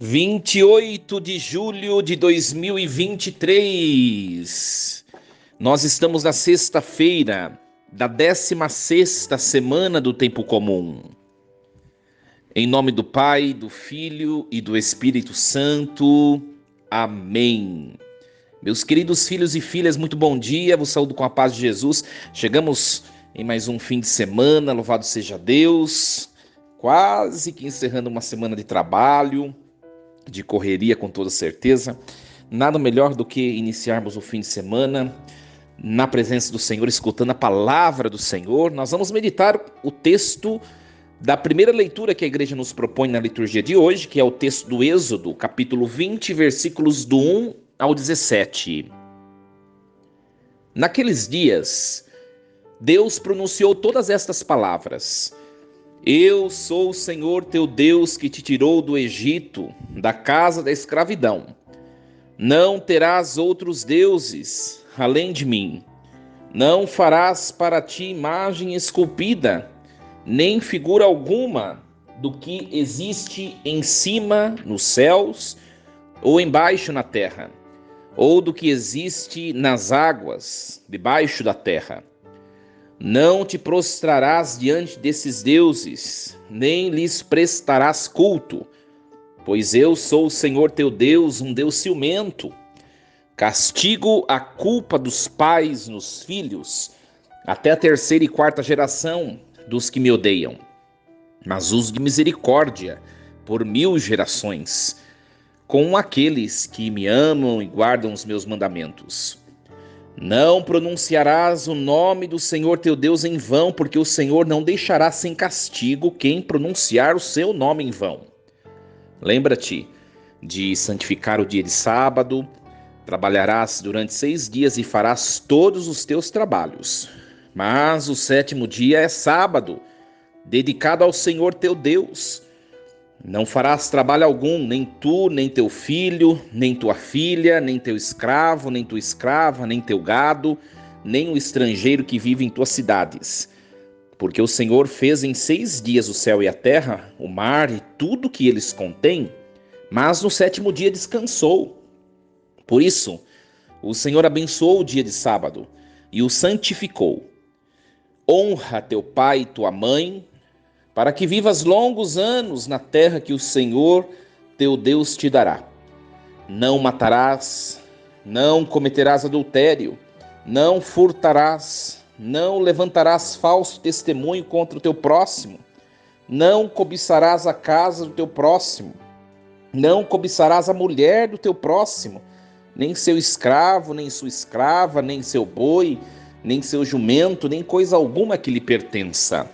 28 de julho de 2023. Nós estamos na sexta-feira da 16ª semana do tempo comum. Em nome do Pai, do Filho e do Espírito Santo. Amém. Meus queridos filhos e filhas, muito bom dia. Vos saúdo com a paz de Jesus. Chegamos em mais um fim de semana, louvado seja Deus. Quase que encerrando uma semana de trabalho, de correria, com toda certeza. Nada melhor do que iniciarmos o fim de semana na presença do Senhor, escutando a palavra do Senhor. Nós vamos meditar o texto da primeira leitura que a igreja nos propõe na liturgia de hoje, que é o texto do Êxodo, capítulo 20, versículos do 1 ao 17. Naqueles dias, Deus pronunciou todas estas palavras: Eu sou o Senhor teu Deus que te tirou do Egito, da casa da escravidão. Não terás outros deuses além de mim. Não farás para ti imagem esculpida, nem figura alguma do que existe em cima nos céus ou embaixo na terra, ou do que existe nas águas debaixo da terra. Não te prostrarás diante desses deuses, nem lhes prestarás culto, pois eu sou o Senhor teu Deus, um Deus ciumento. Castigo a culpa dos pais nos filhos, até a terceira e quarta geração dos que me odeiam, mas uso de misericórdia por 1000 gerações, com aqueles que me amam e guardam os meus mandamentos. Não pronunciarás o nome do Senhor teu Deus em vão, porque o Senhor não deixará sem castigo quem pronunciar o seu nome em vão. Lembra-te de santificar o dia de sábado. Trabalharás durante 6 dias e farás todos os teus trabalhos. Mas o 7º dia é sábado, dedicado ao Senhor teu Deus. Não farás trabalho algum, nem tu, nem teu filho, nem tua filha, nem teu escravo, nem tua escrava, nem teu gado, nem o estrangeiro que vive em tuas cidades. Porque o Senhor fez em 6 dias o céu e a terra, o mar e tudo que eles contêm, mas no 7º dia descansou. Por isso, o Senhor abençoou o dia de sábado e o santificou. Honra teu pai e tua mãe, para que vivas longos anos na terra que o Senhor teu Deus te dará. Não matarás, não cometerás adultério, não furtarás, não levantarás falso testemunho contra o teu próximo, não cobiçarás a casa do teu próximo, não cobiçarás a mulher do teu próximo, nem seu escravo, nem sua escrava, nem seu boi, nem seu jumento, nem coisa alguma que lhe pertença.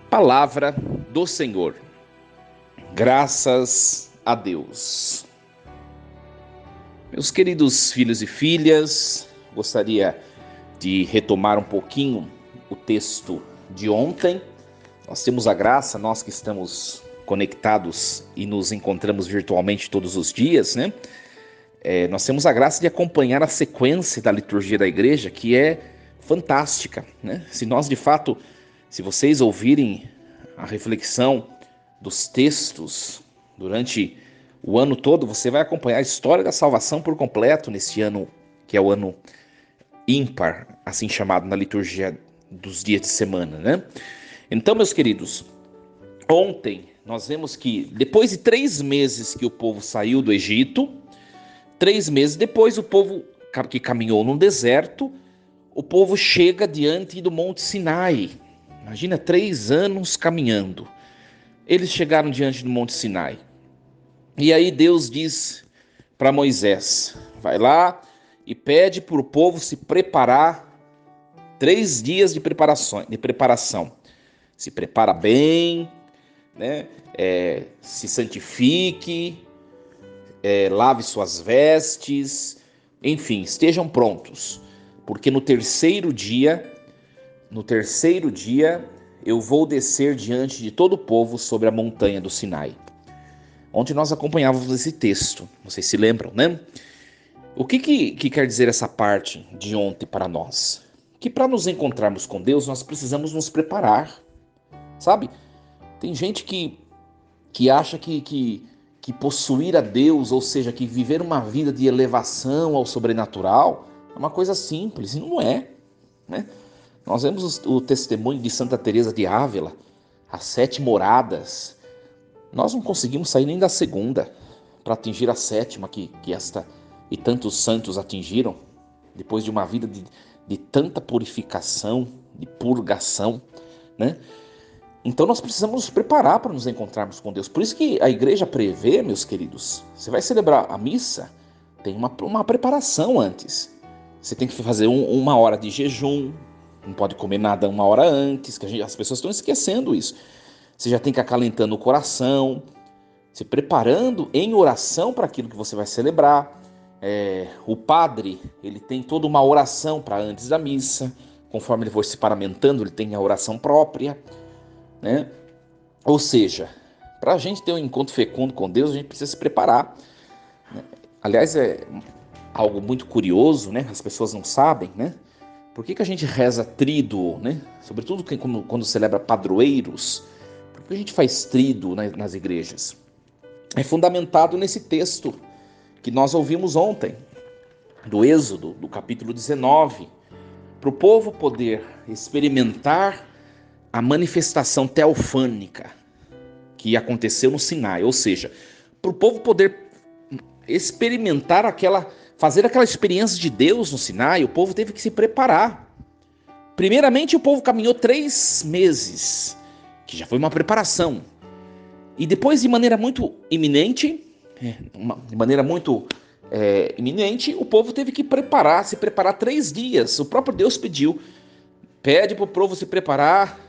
Palavra do Senhor. Graças a Deus. Meus queridos filhos e filhas, gostaria de retomar um pouquinho o texto de ontem. Nós temos a graça, nós que estamos conectados e nos encontramos virtualmente todos os dias, né? Nós temos a graça de acompanhar a sequência da liturgia da igreja, que é fantástica, né? Se vocês ouvirem a reflexão dos textos durante o ano todo, você vai acompanhar a história da salvação por completo nesse ano, que é o ano ímpar, assim chamado na liturgia dos dias de semana, né? Então, meus queridos, ontem nós vemos que depois de 3 meses que o povo saiu do Egito, 3 meses depois, o povo que caminhou no deserto, o povo chega diante do Monte Sinai. Imagina, 3 anos caminhando. Eles chegaram diante do Monte Sinai. E aí Deus diz para Moisés: vai lá e pede para o povo se preparar 3 dias de preparação. Se prepara bem, né? Se santifique, lave suas vestes, enfim, estejam prontos, porque no terceiro dia eu vou descer diante de todo o povo sobre a montanha do Sinai. Ontem nós acompanhávamos esse texto, vocês se lembram, né? O que quer dizer essa parte de ontem para nós? Que para nos encontrarmos com Deus, nós precisamos nos preparar, sabe? Tem gente que acha que que possuir a Deus, ou seja, que viver uma vida de elevação ao sobrenatural, é uma coisa simples, e não é, né? Nós vemos o testemunho de Santa Teresa de Ávila, as 7 moradas. Nós não conseguimos sair nem da segunda para atingir a 7ª que esta e tantos santos atingiram, depois de uma vida de tanta purificação, de purgação, né? Então nós precisamos nos preparar para nos encontrarmos com Deus. Por isso que a igreja prevê, meus queridos, você vai celebrar a missa, tem uma preparação antes. Você tem que fazer uma hora de jejum, não pode comer nada uma hora antes, que as pessoas estão esquecendo isso. Você já tem que ir acalentando o coração, se preparando em oração para aquilo que você vai celebrar. O padre, ele tem toda uma oração para antes da missa, conforme ele for se paramentando, ele tem a oração própria, né? Ou seja, para a gente ter um encontro fecundo com Deus, a gente precisa se preparar, né? Aliás, é algo muito curioso, né? As pessoas não sabem, né? Por que a gente reza tríduo, né? Sobretudo quando celebra padroeiros. Por que a gente faz tríduo nas igrejas? É fundamentado nesse texto que nós ouvimos ontem, do Êxodo, do capítulo 19, para o povo poder experimentar a manifestação teofânica que aconteceu no Sinai, ou seja, para o povo poder experimentar fazer aquela experiência de Deus no Sinai, o povo teve que se preparar. Primeiramente, o povo caminhou 3 meses, que já foi uma preparação. E depois, de maneira muito iminente, o povo teve que se preparar 3 dias. O próprio Deus pede para o povo se preparar.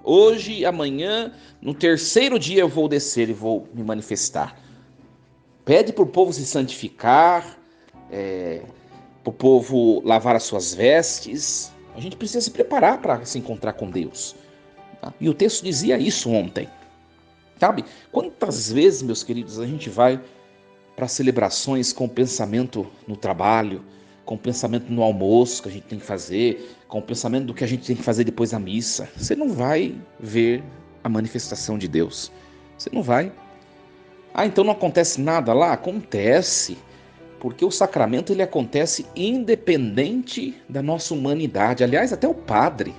Hoje, amanhã, no 3º dia eu vou descer e vou me manifestar. Pede para o povo se santificar, para o povo lavar as suas vestes. A gente precisa se preparar para se encontrar com Deus. Tá? E o texto dizia isso ontem. Sabe? Quantas vezes, meus queridos, a gente vai para celebrações com pensamento no trabalho, com pensamento no almoço que a gente tem que fazer, com pensamento do que a gente tem que fazer depois da missa. Você não vai ver a manifestação de Deus. Você não vai. Então não acontece nada lá? Acontece, porque o sacramento ele acontece independente da nossa humanidade. Aliás, até o padre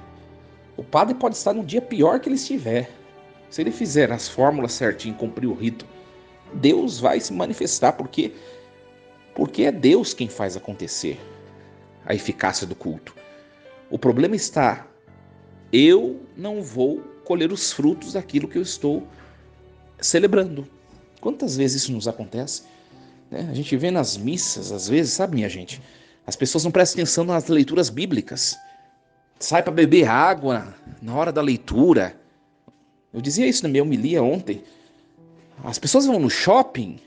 pode estar no dia pior que ele estiver. Se ele fizer as fórmulas certinho, cumprir o rito, Deus vai se manifestar, porque é Deus quem faz acontecer a eficácia do culto. O problema está, eu não vou colher os frutos daquilo que eu estou celebrando. Quantas vezes isso nos acontece? A gente vê nas missas, às vezes, sabe, minha gente? As pessoas não prestam atenção nas leituras bíblicas. Sai para beber água na hora da leitura. Eu dizia isso na minha homilia ontem. As pessoas vão no shopping,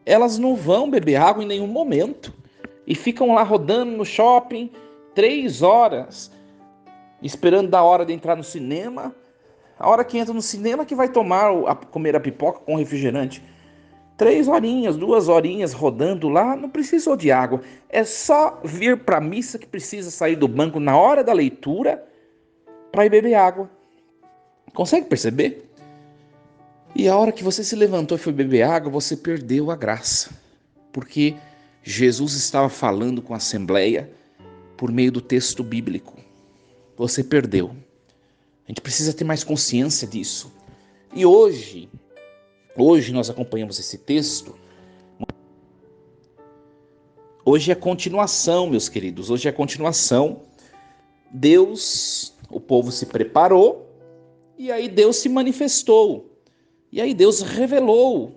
elas não vão beber água em nenhum momento. E ficam lá rodando no shopping 3 horas, esperando da hora de entrar no cinema. A hora que entra no cinema que vai comer a pipoca com refrigerante. 3 horinhas, 2 horinhas rodando lá, não precisou de água. É só vir para a missa que precisa sair do banco na hora da leitura para ir beber água. Consegue perceber? E a hora que você se levantou e foi beber água, você perdeu a graça. Porque Jesus estava falando com a Assembleia por meio do texto bíblico. Você perdeu. A gente precisa ter mais consciência disso. E hoje nós acompanhamos esse texto. Hoje é continuação, meus queridos. Hoje é continuação. O povo se preparou e aí Deus se manifestou. E aí Deus revelou,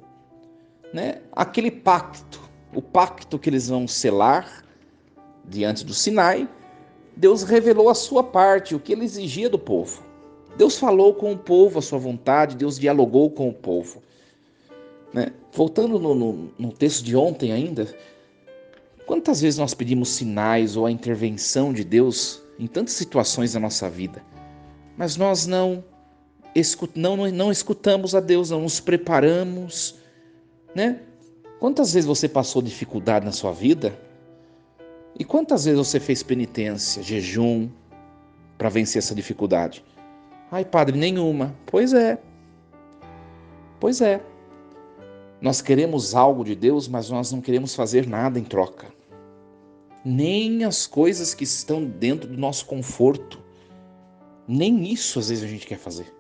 né, aquele pacto, o pacto que eles vão selar diante do Sinai. Deus revelou a sua parte, o que ele exigia do povo. Deus falou com o povo a sua vontade, Deus dialogou com o povo. Voltando no texto de ontem ainda, quantas vezes nós pedimos sinais ou a intervenção de Deus em tantas situações da nossa vida, mas nós não escutamos a Deus, não nos preparamos, né? Quantas vezes você passou dificuldade na sua vida? E quantas vezes você fez penitência, jejum, para vencer essa dificuldade? Ai, padre, nenhuma. Pois é. Nós queremos algo de Deus, mas nós não queremos fazer nada em troca. Nem as coisas que estão dentro do nosso conforto. Nem isso às vezes a gente quer fazer.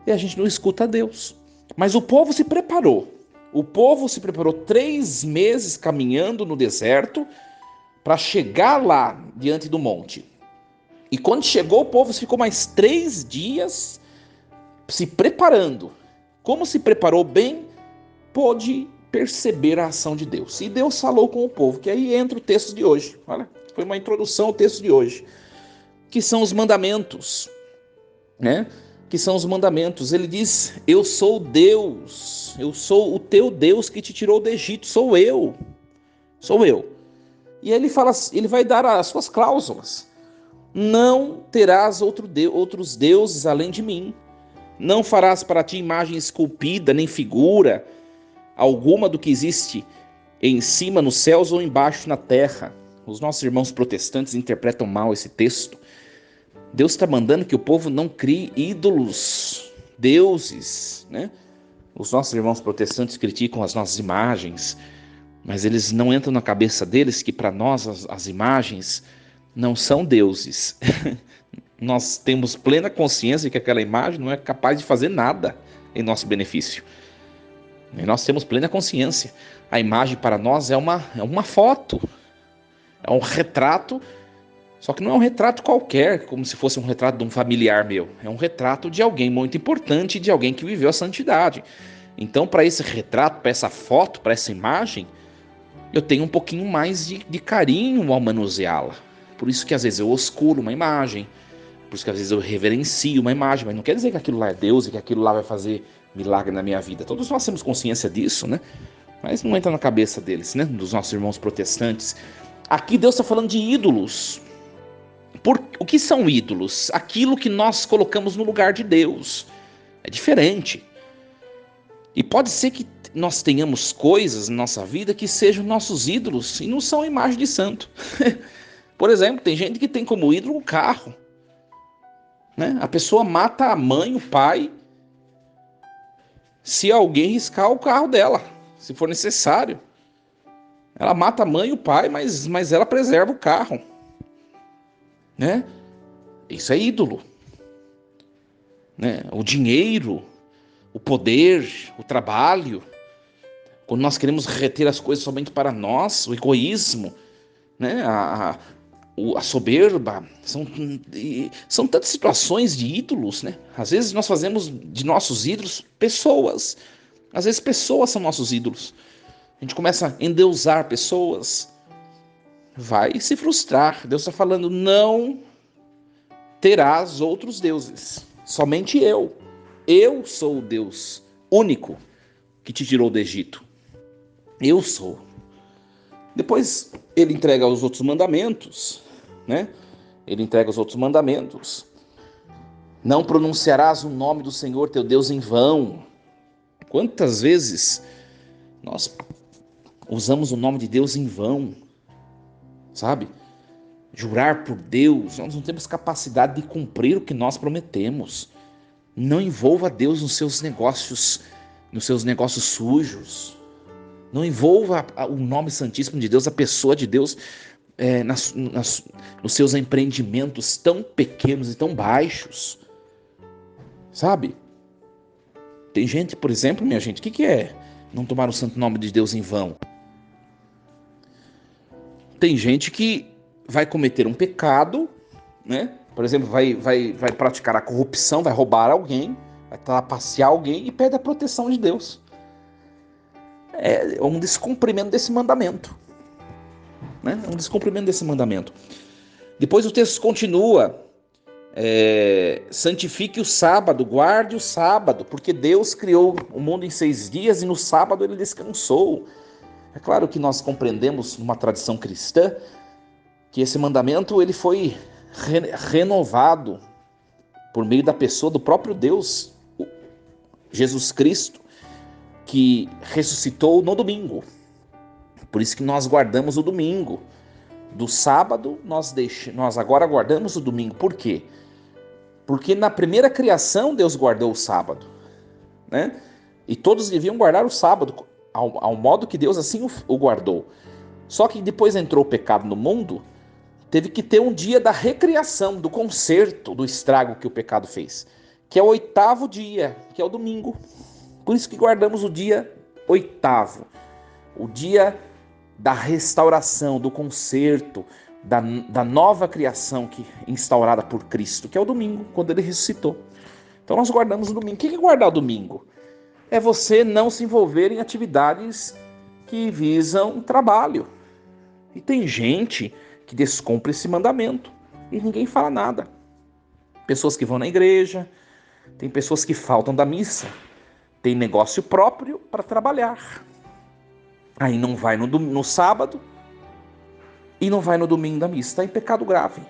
E a gente não escuta a Deus. Mas o povo se preparou. O povo se preparou 3 meses caminhando no deserto para chegar lá diante do monte. E quando chegou, o povo ficou mais 3 dias se preparando. Como se preparou bem, pôde perceber a ação de Deus. E Deus falou com o povo, que aí entra o texto de hoje. Olha, foi uma introdução ao texto de hoje. Que são os mandamentos, né? Que são os mandamentos. Ele diz: eu sou Deus, eu sou o teu Deus que te tirou do Egito, sou eu. E ele fala, ele vai dar as suas cláusulas. Não terás outros deuses além de mim. Não farás para ti imagem esculpida, nem figura alguma do que existe em cima nos céus ou embaixo na terra. Os nossos irmãos protestantes interpretam mal esse texto. Deus está mandando que o povo não crie ídolos, deuses, né? Os nossos irmãos protestantes criticam as nossas imagens, mas eles não entram na cabeça deles que para nós as imagens não são deuses. Nós temos plena consciência que aquela imagem não é capaz de fazer nada em nosso benefício. E nós temos plena consciência. A imagem para nós é uma foto, é um retrato. Só que não é um retrato qualquer, como se fosse um retrato de um familiar meu. É um retrato de alguém muito importante, de alguém que viveu a santidade. Então, para esse retrato, para essa foto, para essa imagem, eu tenho um pouquinho mais de carinho ao manuseá-la. Por isso que às vezes eu osculo uma imagem, por isso que às vezes eu reverencio uma imagem, mas não quer dizer que aquilo lá é Deus e que aquilo lá vai fazer milagre na minha vida. Todos nós temos consciência disso, né? Mas não entra na cabeça deles, né? Dos nossos irmãos protestantes. Aqui Deus está falando de ídolos. O que são ídolos? Aquilo que nós colocamos no lugar de Deus. É diferente. E pode ser que nós tenhamos coisas na nossa vida que sejam nossos ídolos e não são a imagem de santo. Por exemplo, tem gente que tem como ídolo um carro, né? A pessoa mata a mãe, o pai, se alguém riscar o carro dela, se for necessário. Ela mata a mãe e o pai, mas ela preserva o carro, né? Isso é ídolo, né? O dinheiro, o poder, o trabalho, quando nós queremos reter as coisas somente para nós, o egoísmo, né? A soberba, são tantas situações de ídolos, né? Às vezes nós fazemos de nossos ídolos pessoas, às vezes pessoas são nossos ídolos. A gente começa a endeusar pessoas, vai se frustrar. Deus está falando, não terás outros deuses, somente eu. Eu sou o Deus único que te tirou do Egito. Eu sou. Depois ele entrega os outros mandamentos, né? Ele entrega os outros mandamentos. Não pronunciarás o nome do Senhor teu Deus em vão. Quantas vezes nós usamos o nome de Deus em vão, sabe? Jurar por Deus, nós não temos capacidade de cumprir o que nós prometemos. Não envolva Deus nos seus negócios sujos. Não envolva o nome santíssimo de Deus, a pessoa de Deus, nos seus empreendimentos tão pequenos e tão baixos. Sabe? Tem gente, por exemplo, minha gente, o que é não tomar o santo nome de Deus em vão? Tem gente que vai cometer um pecado, né? Por exemplo, vai praticar a corrupção, vai roubar alguém, vai trapacear alguém e pede a proteção de Deus. É um descumprimento desse mandamento, né? É um descumprimento desse mandamento. Depois o texto continua, santifique o sábado, guarde o sábado, porque Deus criou o mundo em 6 dias e no sábado ele descansou. É claro que nós compreendemos numa tradição cristã que esse mandamento ele foi renovado por meio da pessoa do próprio Deus, Jesus Cristo, que ressuscitou no domingo. Por isso que nós guardamos o domingo. Do sábado, nós agora guardamos o domingo. Por quê? Porque na primeira criação Deus guardou o sábado, né? E todos deviam guardar o sábado. ao modo que Deus assim o guardou. Só que depois entrou o pecado no mundo, teve que ter um dia da recriação, do conserto, do estrago que o pecado fez, que é o 8º dia, que é o domingo. Por isso que guardamos o dia 8º, o dia da restauração, do conserto, da nova criação que instaurada por Cristo, que é o domingo, quando ele ressuscitou. Então nós guardamos o domingo. O que é guardar o domingo? É você não se envolver em atividades que visam trabalho. E tem gente que descumpre esse mandamento e ninguém fala nada. Pessoas que vão na igreja, tem pessoas que faltam da missa, tem negócio próprio para trabalhar. Aí não vai no sábado e não vai no domingo da missa. Está em pecado grave,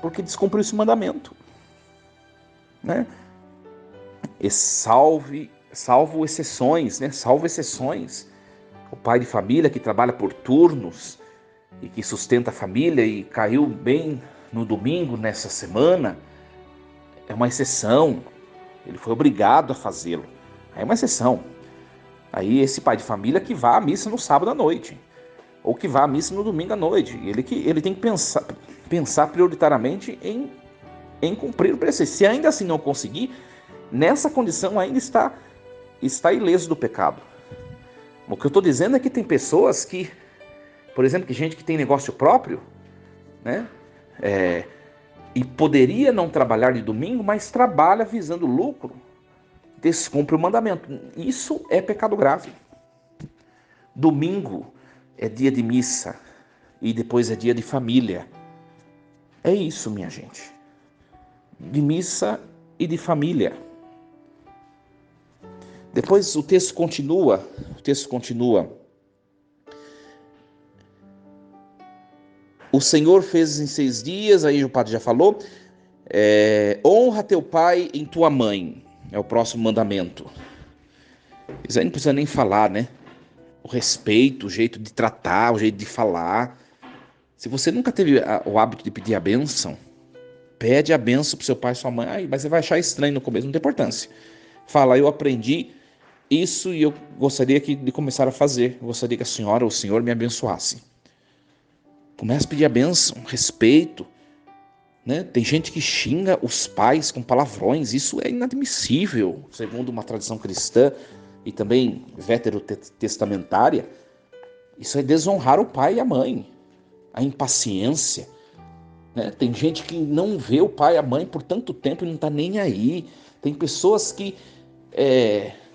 porque descumpriu esse mandamento, né? E salvo exceções, né? Salvo exceções. O pai de família que trabalha por turnos e que sustenta a família e caiu bem no domingo nessa semana, é uma exceção. Ele foi obrigado a fazê-lo. Aí é uma exceção. Aí esse pai de família que vá à missa no sábado à noite, ou que vá à missa no domingo à noite. Ele tem que pensar prioritariamente em cumprir o preceito. Se ainda assim não conseguir, nessa condição ainda está ileso do pecado. O que eu estou dizendo é que tem pessoas que, por exemplo, que gente que tem negócio próprio, né? E poderia não trabalhar de domingo, mas trabalha visando lucro, descumpre o mandamento. Isso é pecado grave. Domingo é dia de missa e depois é dia de família. É isso, minha gente. De missa e de família. Depois o texto continua. O Senhor fez em 6 dias, aí o padre já falou, honra teu pai e tua mãe. É o próximo mandamento. Isso aí não precisa nem falar, né? O respeito, o jeito de tratar, o jeito de falar. Se você nunca teve o hábito de pedir a bênção, pede a bênção pro seu pai e sua mãe. Mas você vai achar estranho no começo, não tem importância. Fala, eu aprendi isso e eu gostaria de começar a fazer. Eu gostaria que a senhora ou o senhor me abençoasse. Começa a pedir a bênção, respeito. Né? Tem gente que xinga os pais com palavrões. Isso é inadmissível, segundo uma tradição cristã e também veterotestamentária. Isso é desonrar o pai e a mãe. A impaciência. Né? Tem gente que não vê o pai e a mãe por tanto tempo e não está nem aí. Tem pessoas que,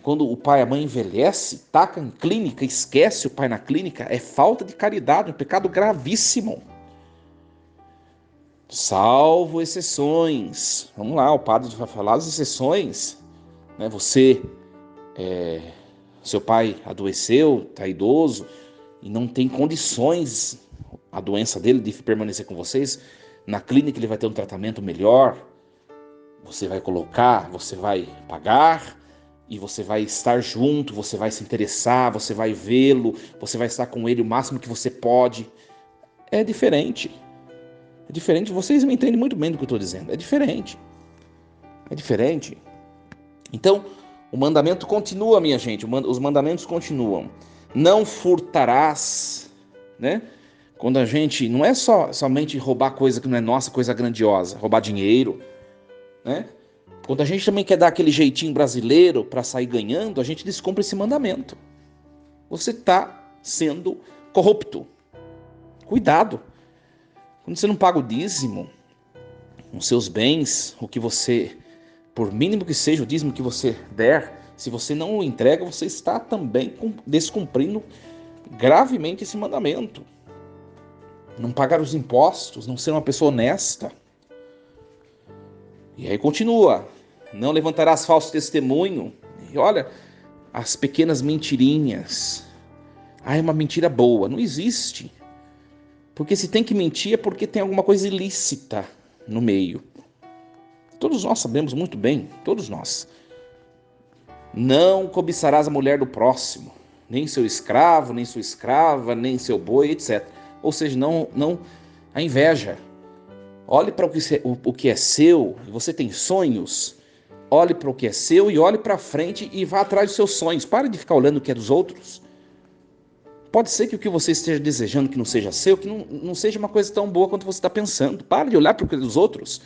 quando o pai e a mãe envelhece, taca em clínica, esquece o pai na clínica. É falta de caridade, um pecado gravíssimo. Salvo exceções. Vamos lá, o padre vai falar as exceções. Né? Seu pai adoeceu, está idoso e não tem condições, a doença dele, de permanecer com vocês. Na clínica ele vai ter um tratamento melhor. Você vai colocar, você vai pagar e você vai estar junto, você vai se interessar, você vai vê-lo, você vai estar com ele o máximo que você pode. É diferente. É diferente, vocês me entendem muito bem do que eu estou dizendo. É diferente. Então, o mandamento continua, minha gente. Os mandamentos continuam. Não furtarás, né? Quando a gente, não é somente roubar coisa que não é nossa, coisa grandiosa, roubar dinheiro, né? Quando a gente também quer dar aquele jeitinho brasileiro para sair ganhando, a gente descumpre esse mandamento. Você está sendo corrupto. Cuidado. Quando você não paga o dízimo, os seus bens, o que você, por mínimo que seja o dízimo que você der, se você não o entrega, você está também descumprindo gravemente esse mandamento. Não pagar os impostos, não ser uma pessoa honesta. E aí continua, não levantarás falso testemunho. E olha, as pequenas mentirinhas. É uma mentira boa. Não existe. Porque se tem que mentir é porque tem alguma coisa ilícita no meio. Todos nós sabemos muito bem, todos nós. Não cobiçarás a mulher do próximo, nem seu escravo, nem sua escrava, nem seu boi, etc. Ou seja, não a inveja. Olhe para o que é seu, você tem sonhos, olhe para o que é seu e olhe para frente e vá atrás dos seus sonhos. Pare de ficar olhando o que é dos outros. Pode ser que o que você esteja desejando que não seja seu, que não seja uma coisa tão boa quanto você está pensando. Pare de olhar para o que é dos outros.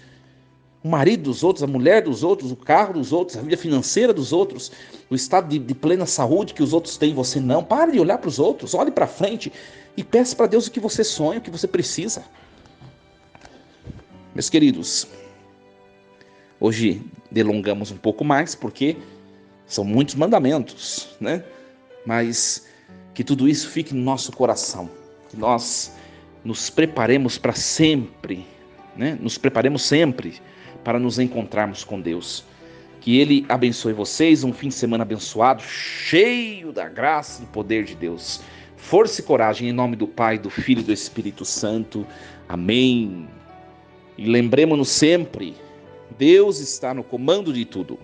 O marido dos outros, a mulher dos outros, o carro dos outros, a vida financeira dos outros, o estado de plena saúde que os outros têm e você não. Pare de olhar para os outros, olhe para frente e peça para Deus o que você sonha, o que você precisa. Meus queridos, hoje delongamos um pouco mais porque são muitos mandamentos, né? Mas que tudo isso fique no nosso coração, que nós nos preparemos para sempre, né? Nos preparemos sempre para nos encontrarmos com Deus. Que Ele abençoe vocês, um fim de semana abençoado, cheio da graça e do poder de Deus. Força e coragem em nome do Pai, do Filho e do Espírito Santo. Amém. E lembremos-nos sempre, Deus está no comando de tudo.